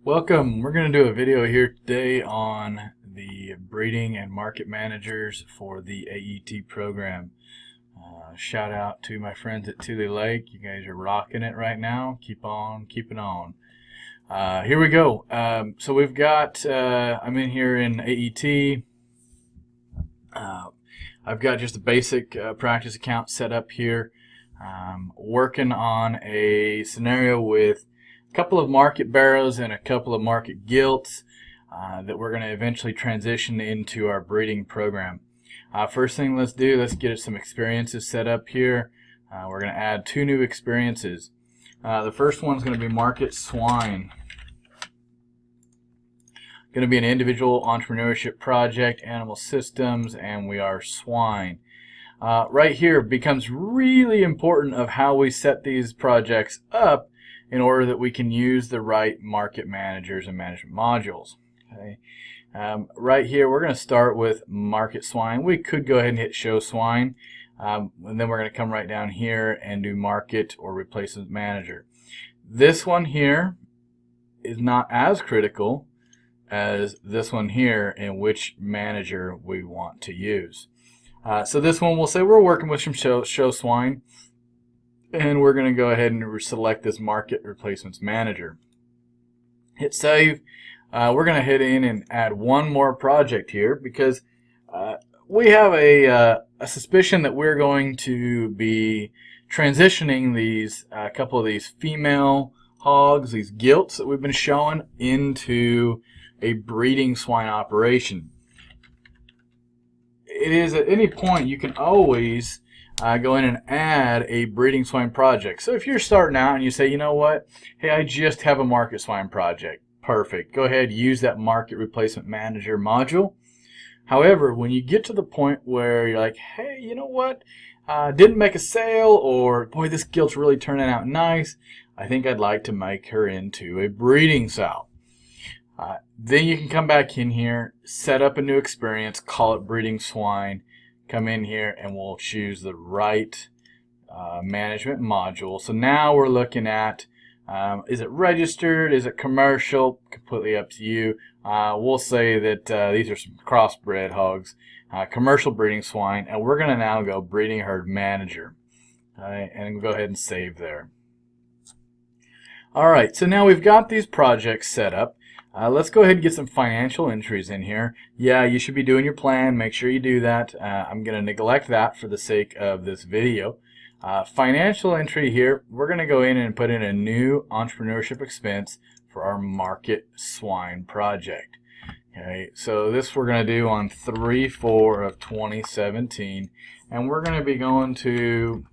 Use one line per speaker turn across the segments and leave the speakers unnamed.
Welcome. We're going to do a video here today on the breeding and market managers for the AET program. Shout out to my friends at Tule Lake. You guys are rocking it right now. Keep on keeping on. Here we go. So we've got, I'm in here in AET. I've got just a basic practice account set up here. Working on a scenario with a couple of market barrows and a couple of market gilts that we're going to eventually transition into our breeding program. First thing let's get some experiences set up here. We're going to add 2 new experiences. The first one's going to be market swine. Going to be an individual entrepreneurship project, animal systems, and we are swine. Right here becomes really important of how we set these projects up in order that we can use the right market managers and management modules. Okay. Right here we're going to start with market swine. We could go ahead and hit show swine, and then we're going to come right down here and do market or replacement manager. This one here is not as critical as this one here in which manager we want to use. So this one we'll say we're working with some show swine, and we're going to go ahead and select this market replacements manager. Hit save. We're going to hit in and add one more project here because we have a suspicion that we're going to be transitioning these couple of these female hogs, these gilts that we've been showing, into a breeding swine operation. It is at any point you can always go in and add a breeding swine project. So if you're starting out and you say, you know what, hey, I just have a market swine project, perfect. Go ahead, use that market replacement manager module. However, when you get to the point where you're like, hey, you know what, didn't make a sale, or boy, this gilt's really turning out nice, I think I'd like to make her into a breeding sow. Then you can come back in here, set up a new experience, call it breeding swine, come in here and we'll choose the right management module. So now we're looking at, is it registered, is it commercial, completely up to you. We'll say that these are some crossbred hogs, commercial breeding swine, and we're going to now go breeding herd manager. Okay, and go ahead and save there. Alright, so now we've got these projects set up. Let's go ahead and get some financial entries in here. Yeah, you should be doing your plan. Make sure you do that. I'm going to neglect that for the sake of this video. Financial entry here, we're going to go in and put in a new entrepreneurship expense for our market swine project. Okay, so this we're going to do on 3/4 of 2017, and we're going to be going to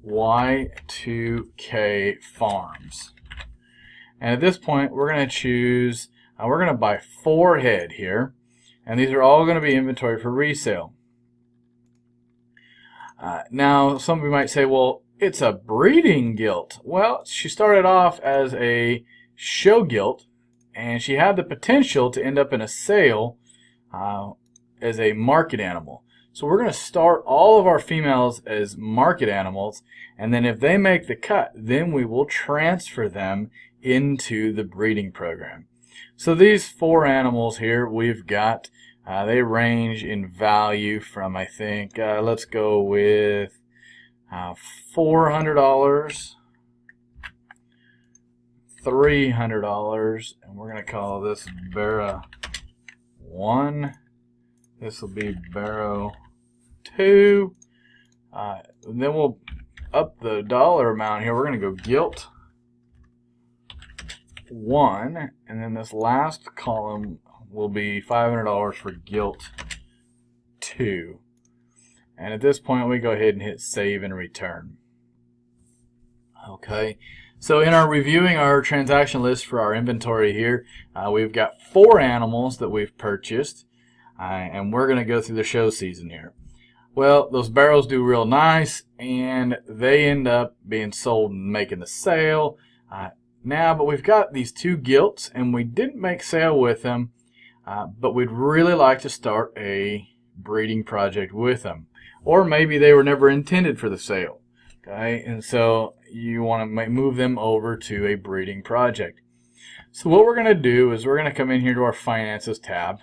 Y2K Farms. And at this point, we're going to choose, we're going to buy 4 head here, and these are all going to be inventory for resale. Now, some of you might say, well, it's a breeding gilt. Well, she started off as a show gilt, and she had the potential to end up in a sale as a market animal. So we're going to start all of our females as market animals, and then if they make the cut, then we will transfer them into the breeding program. So these 4 animals here we've got, they range in value from, I think, let's go with $400, $300, and we're going to call this Barrow 1. This will be Barrow 2. And then we'll up the dollar amount here. We're going to go gilt 1, and then this last column will be $500 for gilt 2. And at this point we go ahead and hit save and return. Okay, so in our reviewing our transaction list for our inventory here, we've got 4 animals that we've purchased, and we're going to go through the show season here. Well, those barrows do real nice, and they end up being sold and making the sale. Now, but we've got these 2 gilts, and we didn't make sale with them, but we'd really like to start a breeding project with them. Or maybe they were never intended for the sale. Okay, and so you want to move them over to a breeding project. So what we're going to do is we're going to come in here to our Finances tab,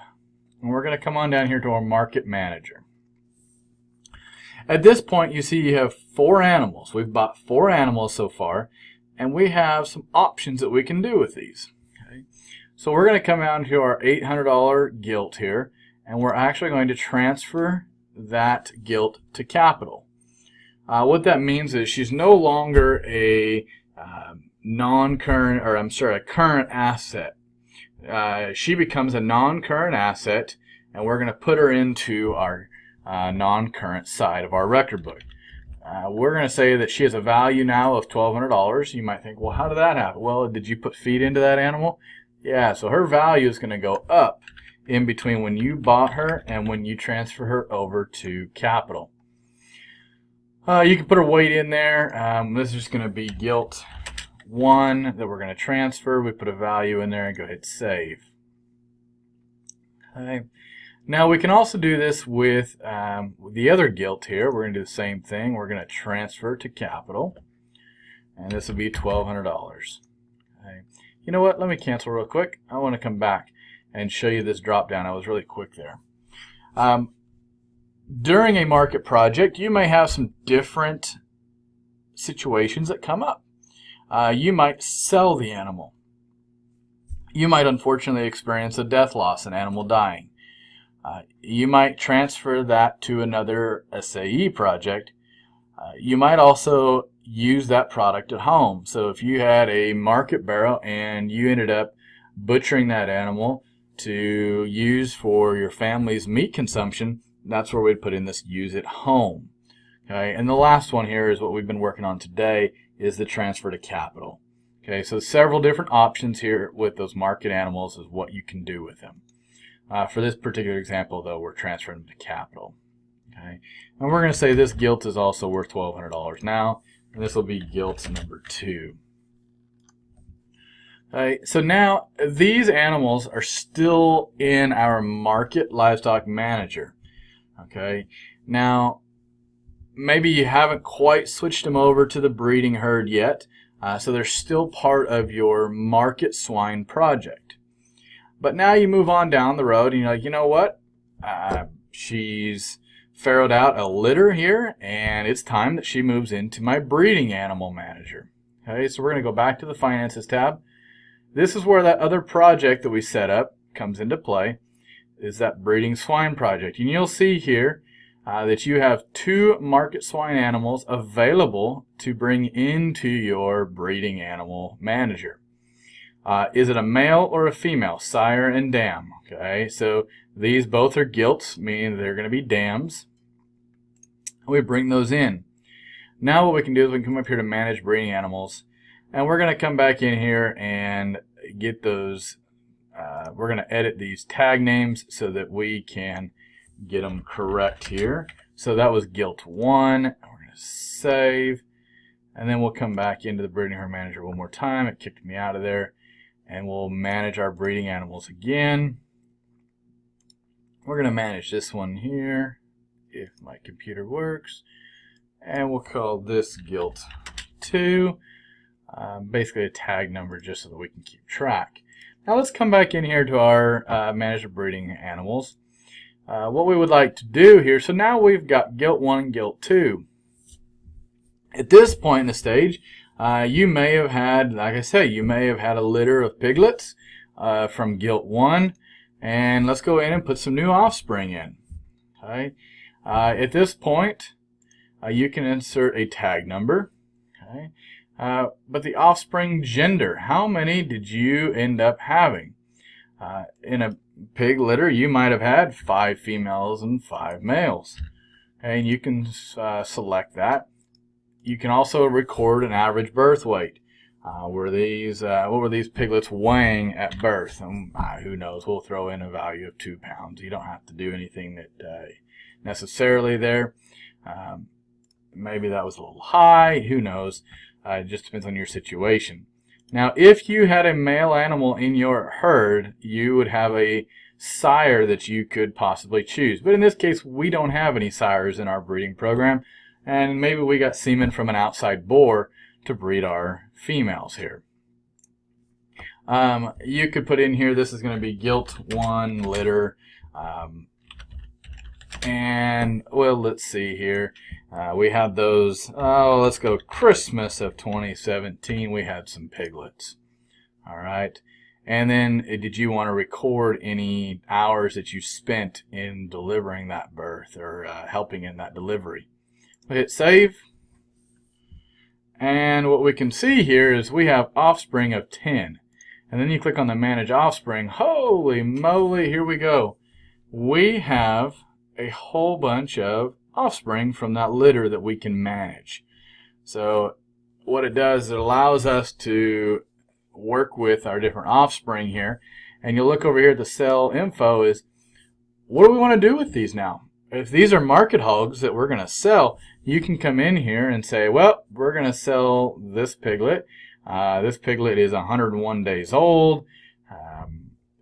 and we're going to come on down here to our Market Manager. At this point, you see you have 4 animals. We've bought 4 animals so far, and we have some options that we can do with these. Okay? So we're going to come down to our $800 gilt here, and we're actually going to transfer that gilt to capital. What that means is she's no longer a a current asset. She becomes a non-current asset, and we're going to put her into our non-current side of our record book. We're going to say that she has a value now of $1,200. You might think, well, how did that happen? Well, did you put feed into that animal? Yeah, so her value is going to go up in between when you bought her and when you transfer her over to capital. You can put her weight in there. This is just going to be gilt 1 that we're going to transfer. We put a value in there and go ahead and save. Okay. Now we can also do this with the other gilt here. We're going to do the same thing. We're going to transfer to capital, and this will be $1,200. Okay. You know what? Let me cancel real quick. I want to come back and show you this drop down. I was really quick there. During a market project, you may have some different situations that come up. You might sell the animal. You might unfortunately experience a death loss, an animal dying. You might transfer that to another SAE project. You might also use that product at home. So if you had a market barrel and you ended up butchering that animal to use for your family's meat consumption, that's where we'd put in this use at home. Okay, and the last one here is what we've been working on today, is the transfer to capital. Okay, so several different options here with those market animals is what you can do with them. For this particular example, though, we're transferring them to capital. Okay, and we're going to say this gilt is also worth $1,200 now, and this will be gilt number 2. Okay, so now these animals are still in our Market Livestock Manager. Okay, now maybe you haven't quite switched them over to the breeding herd yet, so they're still part of your market swine project. But now you move on down the road and you're like, you know what? She's farrowed out a litter here, and it's time that she moves into my breeding animal manager. Okay, so we're going to go back to the Finances tab. This is where that other project that we set up comes into play, is that breeding swine project. And you'll see here that you have 2 market swine animals available to bring into your breeding animal manager. Is it a male or a female? Sire and dam. Okay, so these both are gilts, meaning they're going to be dams. We bring those in. Now what we can do is we can come up here to manage breeding animals, and we're going to come back in here and get those. We're going to edit these tag names so that we can get them correct here. So that was gilt 1. We're going to save, and then we'll come back into the breeding herd manager one more time. It kicked me out of there. And we'll manage our breeding animals again. We're going to manage this one here, if my computer works. And we'll call this gilt 2. Basically a tag number just so that we can keep track. Now let's come back in here to our manage breeding animals. What we would like to do here, so now we've got gilt 1 and gilt 2. At this point in the stage, you may have had, like I say, you may have had a litter of piglets from gilt 1, and let's go in and put some new offspring in. Okay. At this point, you can insert a tag number. Okay. But the offspring gender, how many did you end up having? In a pig litter, you might have had 5 females and 5 males. Okay, and you can select that. You can also record an average birth weight. What were these piglets weighing at birth? Who knows? We'll throw in a value of 2 pounds. You don't have to do anything that necessarily there. Maybe that was a little high. Who knows? It just depends on your situation. Now, if you had a male animal in your herd, you would have a sire that you could possibly choose. But in this case, we don't have any sires in our breeding program. And maybe we got semen from an outside boar to breed our females here. You could put in here, this is going to be gilt 1 litter. And, well, let's see here. We had those, let's go Christmas of 2017. We had some piglets. All right. And then did you want to record any hours that you spent in delivering that birth or helping in that delivery? We hit save. And what we can see here is we have offspring of 10. And then you click on the manage offspring. Holy moly, here we go. We have a whole bunch of offspring from that litter that we can manage. So what it does, it allows us to work with our different offspring here. And you'll look over here at the cell info is, what do we want to do with these now? If these are market hogs that we're going to sell, you can come in here and say, well, we're going to sell this piglet. This piglet is 101 days old.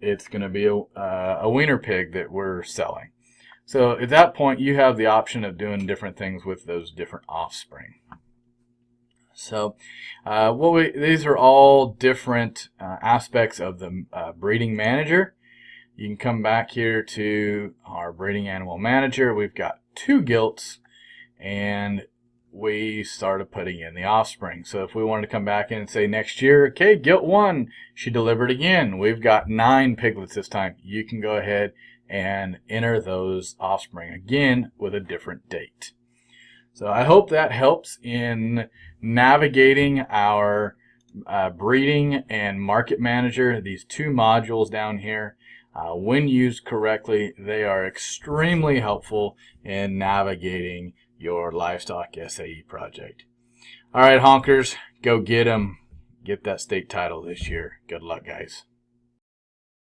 It's going to be a wiener pig that we're selling. So at that point, you have the option of doing different things with those different offspring. So these are all different aspects of the breeding manager. You can come back here to our breeding animal manager. We've got 2 gilts, and we started putting in the offspring. So if we wanted to come back in and say next year, okay, gilt 1, she delivered again. We've got 9 piglets this time. You can go ahead and enter those offspring again with a different date. So I hope that helps in navigating our breeding and market manager. These 2 modules down here, when used correctly, they are extremely helpful in navigating your livestock SAE project. All right, honkers, go get them. Get that state title this year. Good luck, guys.